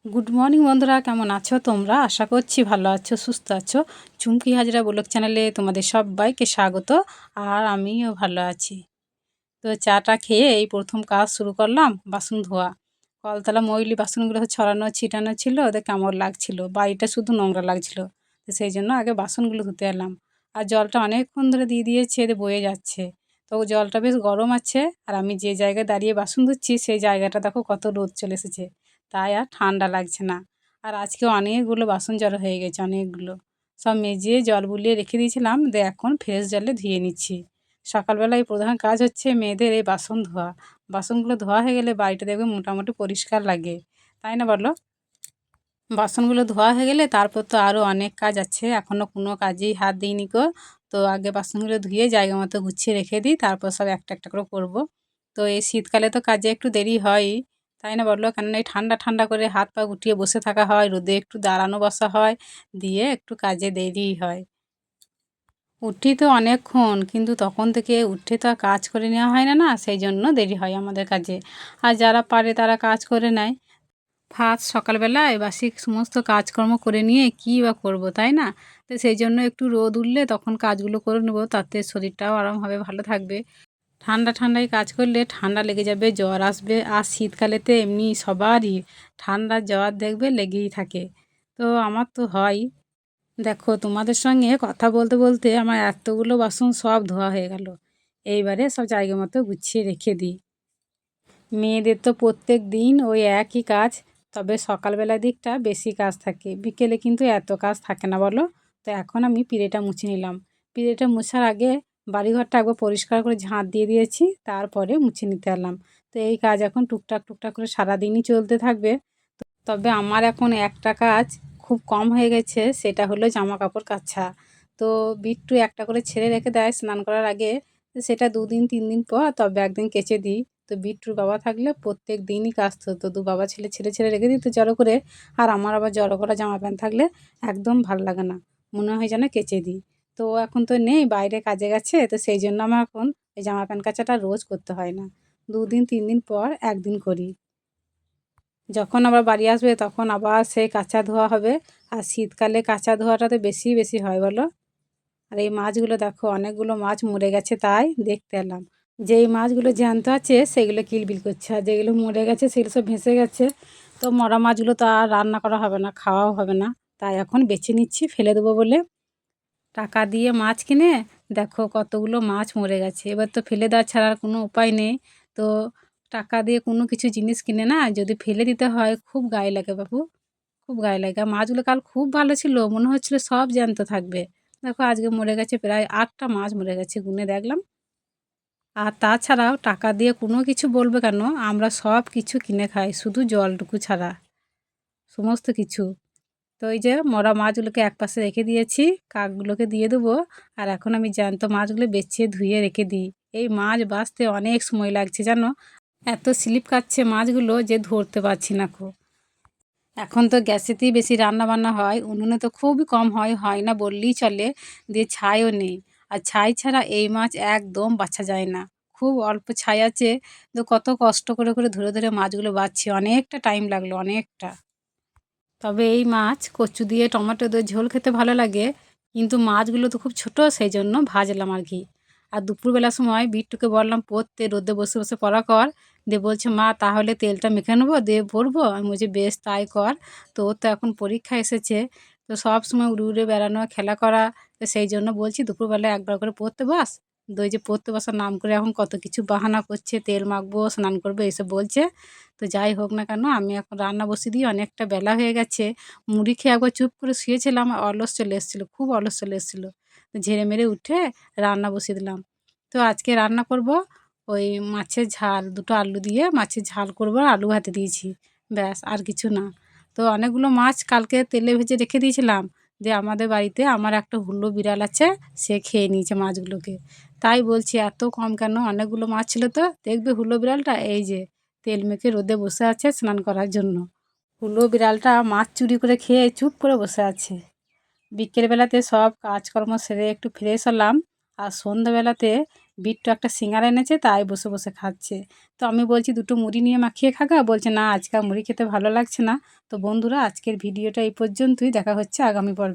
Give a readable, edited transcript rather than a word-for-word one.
Good morning বন্ধুরা, কেমন আছো তোমরা? আশা করছি ভালো আছো, সুস্থ আছো। চুমকি হাজরা ব্লগ চ্যানেলে তোমাদের সবাইকে স্বাগত। আর আমিও ভালো আছি। তো চাটা খেয়ে এই প্রথম কাজ শুরু করলাম, বাসন ধোয়া। কলতলা ময়লি বাসনগুলো ছড়ানো ছিটানো ছিল, ওদের কেমন লাগছিল, বাড়িটা শুধু নোংরা লাগছিল। তো সেই জন্য আগে বাসনগুলো ধুতে এলাম। আর জলটা অনেকক্ষণ ধরে দিয়ে দিয়েছে, এদের বয়ে যাচ্ছে। তো জলটা বেশ গরম আছে। আর আমি যে জায়গায় দাঁড়িয়ে বাসন ধুচ্ছি সেই জায়গাটা দেখো কত রোদ চলে এসেছে, তাই আর ঠান্ডা লাগছে না। আর আজকে অনেকগুলো বাসন জড়ো হয়ে গেছে, অনেকগুলো। সব মেজিয়ে জল বুলিয়ে রেখে দিয়েছিলাম, দিয়ে এখন ফ্রেশ জলে ধুয়ে নিচ্ছি। সকালবেলা এই প্রধান কাজ হচ্ছে মেয়েদের এই বাসন ধোয়া। বাসনগুলো ধোয়া হয়ে গেলে বাড়িটা দেখবে মোটামুটি পরিষ্কার লাগে, তাই না বলো? বাসনগুলো ধোয়া হয়ে গেলে তারপর তো আরও অনেক কাজ আছে, এখনও কোনো কাজেই হাত দিইনি গো। তো আগে বাসনগুলো ধুয়ে জায়গা মতো গুছিয়ে রেখে দিই, তারপর সব একটা একটা করে করবো। তো এই শীতকালে তো কাজে একটু দেরি হয়ই, তাই না বলো? কেননা এই ঠান্ডা ঠান্ডা করে হাত পা গুটিয়ে বসে থাকা হয়, রোদে একটু দাঁড়ানো বসা হয়, দিয়ে একটু কাজে দেরি হয়। উঠি তো অনেকক্ষণ, কিন্তু তখন থেকে উঠে তো আর কাজ করে নেওয়া হয় না, সেই জন্য দেরি হয় আমাদের কাজে। আর যারা পারে তারা কাজ করে নেয়। ফার্স্ট সকালবেলায় বাসি সমস্ত কাজকর্ম করে নিয়ে কী বা করবো, তাই না? তো সেই জন্য একটু রোদ উঠলে তখন কাজগুলো করে নেবো, তাতে শরীরটাও আরাম হবে, ভালো থাকবে। ঠান্ডা ঠান্ডায় কাজ করলে ঠান্ডা লেগে যাবে, জ্বর আসবে। আর শীতকালেতে এমনি সবারই ঠান্ডা জ্বর দেখবে লেগেই থাকে। তো আমার তো হয়। দেখো, তোমাদের সঙ্গে কথা বলতে বলতে আমার এতগুলো বাসন সব ধোয়া হয়ে গেল। এইবারে সব জায়গা মতো গুছিয়ে রেখে দিই। মেয়েদের তো প্রত্যেক দিন ওই একই কাজ, তবে সকালবেলার দিকটা বেশি কাজ থাকে, বিকেলে কিন্তু এত কাজ থাকে না বলো? তো এখন আমি পিঁড়েটা মুছে নিলাম। পিঁড়েটা মোছার আগে বাড়িঘরটা একবার পরিষ্কার করে ঝাঁট দিয়ে দিয়েছি, তারপরে মুছে নিতে এলাম। তো এই কাজ এখন টুকটাক টুকটাক করে সারাদিনই চলতে থাকবে। তবে আমার এখন একটা কাজ খুব কম হয়ে গেছে, সেটা হলো জামা কাপড় কাচা। তো বিট্টু একটা করে ছেড়ে রেখে দেয় স্নান করার আগে, তো সেটা 2 দিন 3 দিন পর তবে একদিন কেচে দিই। তো বিট্টুর বাবা থাকলে প্রত্যেক দিনই কাচতো, তো দু বাবা ছেলে ছেড়ে ছেড়ে রেখে দিত জড়ো করে। আর আমার আবার জড়ো করা জামা প্যান্ট থাকলে একদম ভাল লাগে না, মনে হয় যেন কেচে দিই। তো এখন তো নেই, বাইরে কাজে গেছে, তো সেই জন্য আমার এখন এই জামা প্যান্ট কাচাটা রোজ করতে হয় না, 2 দিন 3 দিন পর একদিন করি। যখন আবার বাড়ি আসবে তখন আবার সেই কাচা ধোয়া হবে। আর শীতকালে কাচা ধোয়াটা তো বেশি বেশি হয় বলো? আর এই মাছগুলো দেখো, অনেকগুলো মাছ মরে গেছে, তাই দেখতে এলাম। যেই মাছগুলো জ্যান্ত আছে সেগুলো কিলবিল করছে, আর যেগুলো মরে গেছে সেগুলো সব ভেসে গেছে। তো মরা মাছগুলো তো আর রান্না করা হবে না, খাওয়াও হবে না, তাই এখন বেছে নিচ্ছি ফেলে দেবো বলে। টাকা দিয়ে মাছ কিনে দেখো কতগুলো মাছ মরে গেছে, এবার তো ফেলে দেওয়া ছাড়া আর কোনো উপায় নেই। তো টাকা দিয়ে কোনো কিছু জিনিস কিনে না যদি ফেলে দিতে হয়, খুব গায়ে লাগে বাবু, খুব গায়ে লাগে। আর মাছগুলো কাল খুব ভালো ছিল, মনে হচ্ছিল সব জ্যান্ত থাকবে। দেখো আজকে মরে গেছে, প্রায় 8টা মাছ মরে গেছে, গুনে দেখলাম। আর তাছাড়াও টাকা দিয়ে কোনো কিছু বলবে কেন, আমরা সব কিছু কিনে খাই, শুধু জলটুকু ছাড়া সমস্ত কিছু। তো এই যে মরা মাছগুলোকে একপাশে রেখে দিয়েছি, কাকগুলোকে দিয়ে দেবো। আর এখন আমি জ্যান্ত মাছগুলো বেছে ধুয়ে রেখে দিই। এই মাছ বাছতে অনেক সময় লাগছে জানো, এত স্লিপ কাটছে মাছগুলো যে ধরতে পারছি না খুব। এখন তো গ্যাসেতেই বেশি রান্না বান্না হয়, উনুনে তো খুবই কম হয়, হয় না বললেই চলে। দিয়ে ছাইও নেই, আর ছাই ছাড়া এই মাছ একদম বাছা যায় না। খুব অল্প ছাই আছে, তো কত কষ্ট করে করে ধরে ধরে মাছগুলো বাছছি, অনেকটা টাইম লাগলো, অনেকটা। তবে এই মাছ কচু দিয়ে টমেটো দিয়ে ঝোল খেতে ভালো লাগে, কিন্তু মাছগুলো তো খুব ছোট, সেই জন্য ভাজলাম আর কি। আর দুপুরবেলার সময় বিট্টুকে বললাম পড়তে, রোদে বসে বসে পড়া কর। দিয়ে বলছে মা তাহলে তেলটা মেখে নেবো দিয়ে পড়বো, আমি বলছি বেশ তাই কর। তো ওর তো এখন পরীক্ষা এসেছে, তো সব সময় উড়ে উড়ে বেড়ানো খেলা করা, তো সেই জন্য বলছি দুপুরবেলা একবার করে পড়তে বস। তো ওই যে পড়তে বসার নাম করে এখন কত কিছু বাহানা করছে, তেল মাখবো, স্নান করবো, এসব বলছে। তো যাই হোক না কেন, আমি এখন রান্না বসিয়ে দিই, অনেকটা বেলা হয়ে গেছে। মুড়ি খেয়ে একবার চুপ করে শুয়েছিলাম, আর অলস চলে এসেছিলো, খুব অলস চলে এসেছিলো। তো ঝেড়ে মেরে উঠে রান্না বসিয়ে দিলাম। তো আজকে রান্না করব ওই মাছের ঝাল, দুটো আলু দিয়ে মাছের ঝাল করবো, আর আলু ভাতে দিয়েছি, ব্যাস আর কিছু না। তো অনেকগুলো মাছ কালকে তেলে ভেজে রেখে দিয়েছিলাম, যে আমাদের বাড়িতে আমার একটা হুলো বিড়াল আছে, সে খেয়ে নিয়েছে মাছগুলোকে। তাই বলছি এত কম কেন, অনেকগুলো মাছ ছিল। তো দেখবে হুলো বিড়ালটা এই যে তেল মেখে রোদে বসে আছে স্নান করার জন্য। হুলো বিড়ালটা মাছ চুরি করে খেয়ে চুপ করে বসে আছে। বিকেলবেলাতে সব কাজকর্ম সেরে একটু ফ্রেশ হলাম, আর সন্ধ্যাবেলাতে বিট্টু একটা সিঙ্গারা এনেছে তাই বসে বসে খাচ্ছে। তো আমি বলছি দুটো মুড়ি নিয়ে মাখিয়ে খাগা, বলছে না আজকে আর মুড়ি খেতে ভালো লাগছে না। তো বন্ধুরা আজকের ভিডিওটা এই পর্যন্তই, দেখা হচ্ছে আগামী পর্বে।